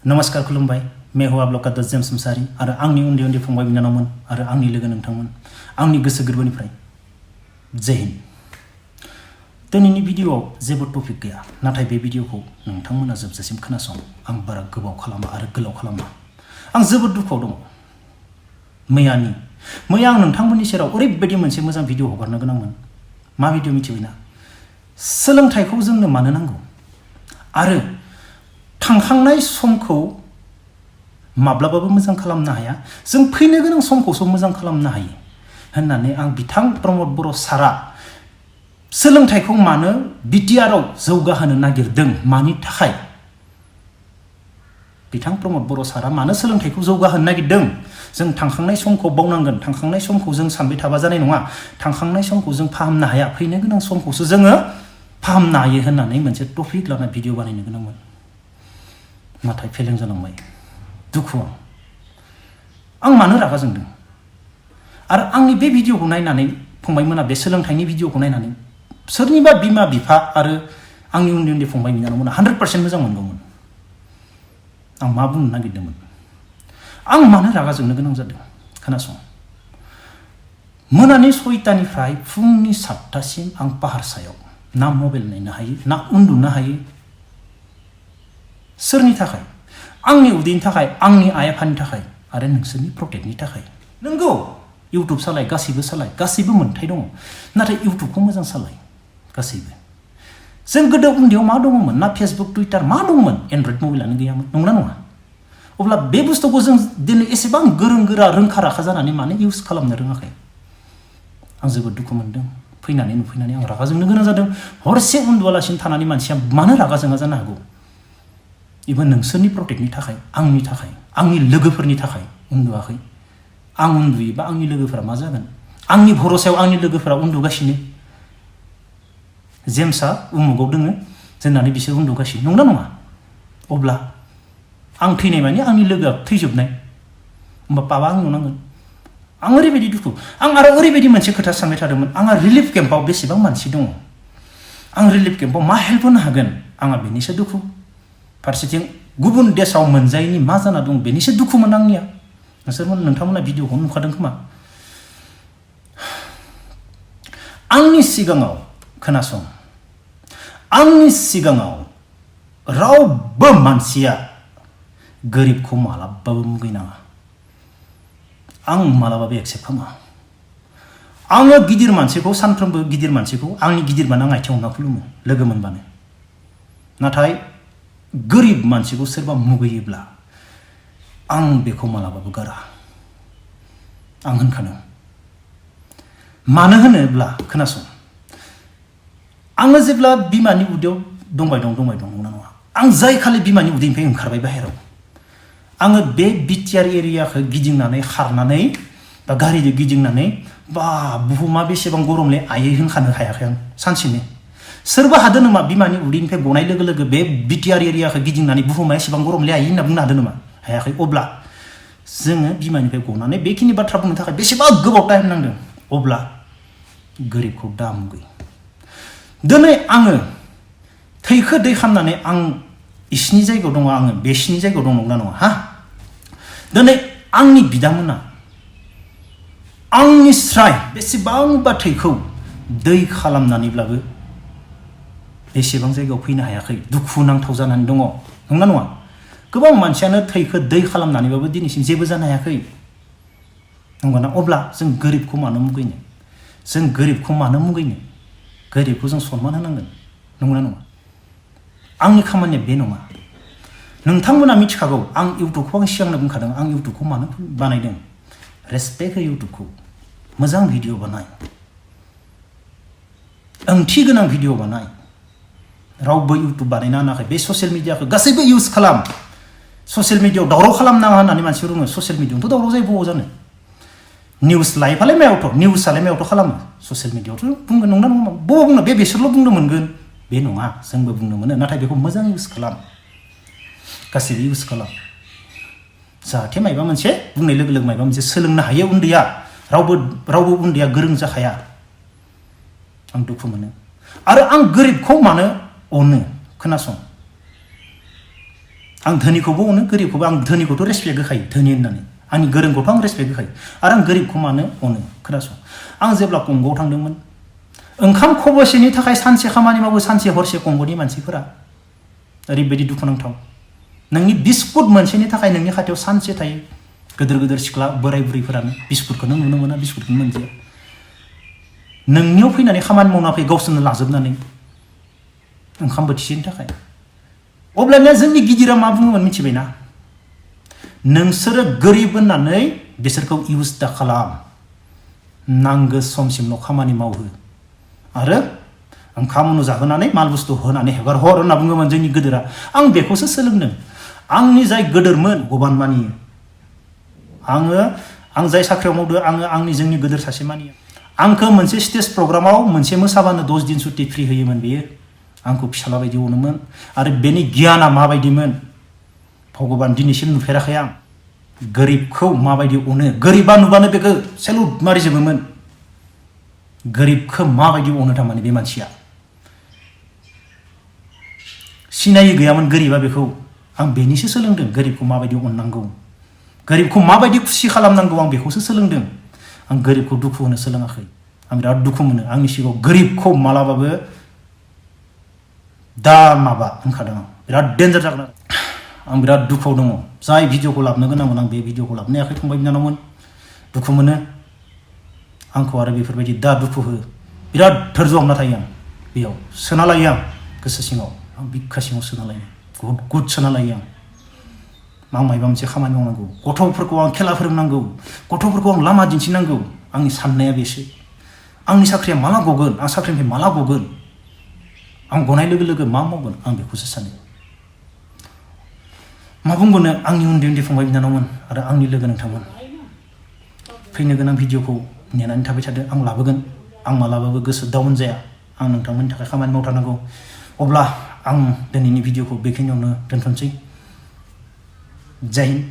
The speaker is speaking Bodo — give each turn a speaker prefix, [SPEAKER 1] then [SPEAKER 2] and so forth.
[SPEAKER 1] नमस्कार खुलुमबाय मैं हूं आप लोग का जेम्स मुसारी आरो आंनि उन्दै उन्दै फंबाय बिनानावमोन आरो आंनि लोगो नोंथांमोन आंनि गोसो गोरबोनिफ्राय जय हिन्द दिनैनि भिडियोआव जेबो टपिक गैया नाथाय बे भिडियोखौ नोंथांमोना जोबजासिम खोनासं आं बारा गोबाव खालामा आरो गोलाव खालामा आं जोबोद दुखुआव दङ मैया आं नोंथांमोननि सेराव ओरैबायदि मोनसे मोजां भिडियो हगारनो गोनांमोन मा भिडियो मिथिबायना सोलोंथाइखौ जोंनो मानो नांगौ आरो थांखांनाय समखौ माब्लाबाबो मोजां खालामनो हाया जों फैनो गोनां समखौसो मोजां खालामनो हायो होननानै आं बिथां प्रमद बर' सारा सोलोंथाइखौ मानो बिटिआरआव जौगाहोनो नागिरदों मानि थाखाय बिथां प्रमद बर' सारा मानो सोलोंथाइखौ जौगाहोनो नागिरदों जों थांखांनाय समखौ बावनांगोन थांखांनाय समखौ जों सानबाय थाबा जानाय नङा थांखांनाय समखौ जों फाहामनो हाया फैनो गोनां समखौसो जोङो फाहामनो हायो होननानै मोनसे टपिक लाना भिडियो बानायनो गोनांमोन नाथाय फेलें जालांबाय दुखुआव आं मानो रागा जोंदों आरो आंनि बे भिडियोखौ नायनानै फंबायमोना बे सोलोंथाइनि भिडियोखौ नायनानै सोरनिबा बिमा बिफा आरो आंनि उन्दै उन्दै फंबाय बिनानावमोना 100% मोजां मोनगौमोन आं मा बुंनो नागिरदोंमोन आं मानो रागा जोंनो गोनां जादों खोनासं मोनानि 6टानिफ्राय फुंनि 7टासिम आं पाहार सायाव ना मबाइल नायनो हायो ना उन्दुनो हायो सोरनि थाखाय आंनि उदैनि थाखाय आंनि आइ आफानि थाखाय आरो नोंसोरनि प्रटेक्टनि थाखाय नंगौ इउटुब सालाय गासैबो मोन्थाय दङ नाथाय इउटुबखौ मोजां सालाय गासैबो जों गोदो उन्दैयाव मा दङमोन ना फेसबुक टुइटार मा दङमोन एन्ड्रइड मबाइलानो गैयामोन नंगौना नङा अब्ला बे बुस्थुखौ जों दिनै एसेबां गोरों गोरा रोंखा राखा जानानै मानो इउज खालामनो रोङाखै आं जोबोद दुखु मोनदों नुफैनानै आं रागा जोंनो गोनां जादों हरसे उन्दुआलासिनो थानानै मानसिया मानो रागा जोङा जानो हागौ इभेन नोंसोरनि प्रटेक्टनि थाखाय आंनि लोगोफोरनि थाखाय उन्दुआखै आं उन्दुयोबा आंनि लोगोफोरा मा जागोन आंनि भरोसायाव आंनि लोगोफोरा उन्दुगासिनो जेम्सआ उमुगाव दोङो जोंनानै बिसोर उन्दुगासिनो नंगौना नङा अब्ला आं थैनाय माने आंनि लोगोआ थैजोबनाय होमबा पापा आंनाव नांगोन आं ओरैबायदि दुखु आं आरो ओरैबायदि मोनसे खोथा सानबाय थादोंमोन आंहा रिलिफ केम्पआव बेसेबां मानसि दङ आं रिलिफ केम्पआव मा हेल्प होनो हागोन आंहा बेनिसो दुखु फारसेथिं गुबुन देशाव मोनजायैनि मा जाना दं बेनिसो दुखुमोन आंनिया नोंथांमोना भिडियोखौ नुखादों खोमा आंनि सिगाङाव खोनासं आंनि सिगाङाव रावबो मानसिया गोरिबखौ मालाबाबो मुगैनाङा आं मालाबाबो एक्सेप्ट खालामा आङो गिदिर मानसिखौ सानफ्रोमबो गिदिर मानसिखौ आंनि गिदिरबानो आं आथिं हमना खुलुमो लोगो मोनबानो नाथाय गोरिब मानसिखौ सोरबा मुगैयोब्ला आं बेखौ मालाबाबो गारा आं होनखादों मानो होनोब्ला खोनासं आङो जेब्ला बिमानि उदैयाव दंबाय दं नंगौना नङा आं जाय खालि बिमानि उदैनिफ्राय ओंखारबाय बाहेराव आङो बे बिटिआर एरियाखौ गिदिंनानै खारनानै बा गारिजों गिदिंनानै बा बुहुमा बेसेबां गरमले आयै होनखानो हायाखै आं सानसेनो सोरबा हादों नामा बिमानि उदैनिफ्राय गनाय लोगो लोगो बे बिटिआर एरियाखौ गिदिंनानै बुहुमा एसेबां गरमले आयै होनना बुंनो हादों नामा हायाखै अब्ला जोङो बिमानिफ्राय गनानै बेखिनि बाथ्रा बुंनो थाखाय बेसेबां गोबाव टाइम नांदों अब्ला गोरिबखौ दा मुगै दिनै आङो थैखो दै खालामनानै आं इसिनि जायगायाव दङ आङो बेसिनि जायगायाव दं नंगौना नङा दिनै आंनि बिदामोना आंनि स्राय बेसेबांबा थैखौ दै खालामनानैब्लाबो बेसेबां जायगायाव फैनो हायाखै दुखु नांथाव जानानै दङ नंगौना नङा गोबां मानसियानो थैखो दै खालामनानैबाबो दिनैसिम जेबो जानो हायाखै नंगौना अब्ला जों गोरिबखौ मानो मुगैनो गोरिबखौ जों सनमान होनांगोन नंगौना नङा आंनि खामानिया बे नङा नोंथांमोना मिथिखागौ आं इउटुबखौ आं सिगांनो बुंखादों आं इउटुबखौ मानो बानायदों रेसपेक्ट हो इउटुबखौ मोजां भिडिअ बानाय ओंथि गोनां भिडिअ बानाय रावबो इउटुब बानायना होनाखै बे ससियेल मिडियाखौ गासैबो इउज खालाम ससियेल मिडियायाव दावराव खालामनाङा होननानै मानसिफोर बुङो ससियेल मिडियायावथ' दावराव जायो बबाव जानो निउस लाइफआलाय मायावथ' खालामो ससियेल मिडियायावथ' बुंगोन नंना नङा बबाव बुंनो बेसोरल' बुंनो मोनगोन बे नङा जोंबो बुंनो मोनो नाथाय बेखौ मोजां इउज खालाम गासैबो इउज खालाम जाहाथे मायबा मोनसे बुंनाय लोगो लोगो मायबा मोनसे सोलोंनो हायो उन्दैया रावबो उन्दैया गोरों जाखाया आं दुखु मोनो आरो आं गोरिबखौ मानो अनो खोनासं आं धोनिखौबो अनो गोरिबखौबो आं धोनिखौथ' रेसपेक्ट होखायो धोनि होननानै आंनि गोरोंखौथ' आं रेसपेक्ट होखायो आरो आं गोरिबखौ मानो अनो खोनासं आं जेब्ला कंग'आव थांदोंमोन ओंखाम खबसेनि थाखाय सानसे खामानि मावो सानसे हरसे कंग'नि मानसिफोरा ओरैबायदि दुखुनांथाव नोंनि बिस्कुट मोनसेनि थाखाय नोंनि खाथियाव सानसे थायो गोदोर गोदोर सिख्ला बोराय बुरैफोरानो बिस्कुटखौनो नुनो मोना बिस्कुटखौनो मोनजाया नोंनियाव फैनानै खामानि मावना फै गावसोरनो लाजोबनानै ओंखाम बोथिसेनि थाखाय अब्लानिया जोंनि गिदिरा मा बुङोमोन मिथिबायना नोंसोरो गोरिब होननानै बिसोरखौ इउज दा खालाम नांगौ समसिमल' खामानि मावहो आरो ओंखाम उनु जाहोनानै माल बुस्थु होनानै हेगार हर होनना बुङोमोन जोंनि गोदोरा आं बेखौसो सोलोंदों आंनि जाय गोदोरमोन भगबान मानियो आं जाय साख्रियाव मावदो आंनि जोंनि गोदोर सासे मानियो आंखौ मोनसे स्टेज प्रग्रामाव मोनसे मोसाबानो 10 दिन सुटि फ्रि होयोमोन बेयो आंखौ फिसाला बायदि अनोमोन आरो बेनि गियाना माबायदिमोन भगबान दिनैसिम नुफेराखै आं गोरिबखौ माबायदि अनो गोरिबा नुबानो बेखौ सेलुट मारिजोबोमोन गोरिबखौ माबायदि अनो थारमाने बे मानसिया सिनायै गैयामोन गोरिबा बेखौ आं बेनिसो सोलोंदों गोरिबखौ माबायदि अननांगौ गोरिबखौ माबायदि खुसि खालामनांगौ आं बेखौसो सोलोंदों आं गोरिबखौ दुखु होनो सोलोङाखै आं बिराद दुखु मोनो आंनि सिगाङाव गोरिबखौ मालाबाबो दा माबा होनखादों आं बिराद डेन्जार जागोन आं बिराद दुखुआव दङ जाय भिडिअखौ लाबोनो गोनांमोन आं बे भिडिअखौ लाबोनो हायाखै फंबाय बिनानावमोन दुखु मोनो आंखौ आरो बेफोरबायदि दा दुखु हो बिराद धैर्य हमना थायो आं बेयाव सोना लायो आं गोसो सिङाव आं बिखा सिङाव सोना लायो गुद सोना लायो आं मायबा मोनसे खामानि मावनांगौ गथ'फोरखौ आं खेला फोरोंनांगौ गथ'फोरखौ आं लामा दिन्थिनांगौ आंनि साननाया बेसो आंनि साख्रिया माला गगोन आं साख्रिनिफ्राय माला गगोन आं गनाय लोगो लोगो मा मावगोन आं बेखौसो सानो मा बुंगोनो आंनि उन्दै उन्दै फंबाय बिनानावमोन आरो आंनि लोगो नोंथांमोन फैनो गोनां भिडिअखौ नेनानै थाबाय थादो आं लाबोगोन आं मालाबाबो गोसो डाउन जाया आं नोंथांमोननि थाखाय खामानि मावथारनांगौ अब्ला आं दिनैनि भिडिअखौ बेखिनियावनो दोनथ'नोसै जय हिन्द